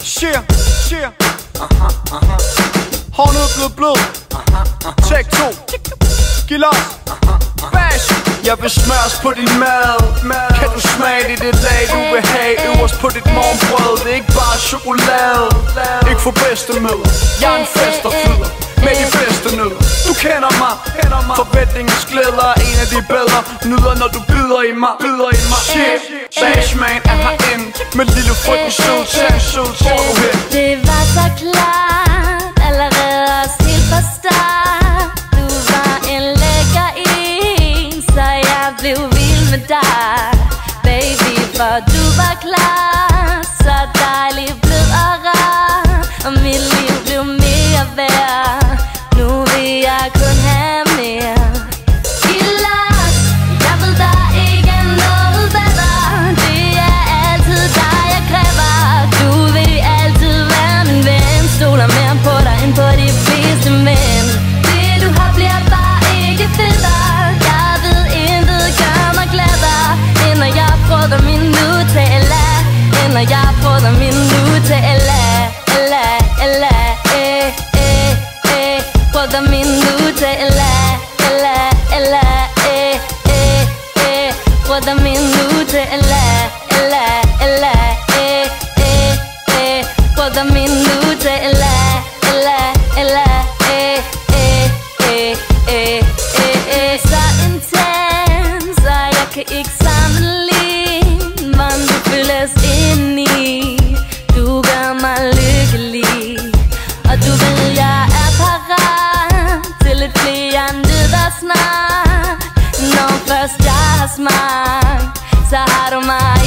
Shit. Hårnet blevet blød. Take 2. Giv los. Bash. Jeg vil smøres på din mad. Kan du smage det lag du vil have øverst på dit morgenbrød? Det er ikke bare chokolade. Ikke for bedstemød. Jeg er en fest og flyder med de bedste nødder. Du kender mig. Forventningens glæder er en af de bedre. Nyder når du bider i mig. Shit. Bashman er herinde med lille frygten sød. Hvor du hen? Det var så klart allerede også helt fra start. Du var en lækker en, så jeg blev vild med dig, baby. For du var klar, så dejlig, blød og rar, og mit liv blev mere værd. Nu vil jeg kun have mere. Giv los, jeg ved der ikke er noget bedre. Det er altid dig jeg kræver. Du vil altid være min ven. Stoler mere på dig end på de fleste mænd. Det du har bliver bare ikke federe. Jeg ved intet gør mig gladere, end når jeg prøver min Nutella. Prøver min Nutella. Prøver min Nutella. Prøver min Nutella. Så intens, og jeg kan ikke sammenligne, hvordan det føles indeni. Du gør mig lykkelig, og du ved jeg er parat til lidt flere nødder snart. Når først jeg har smagt, så har du mig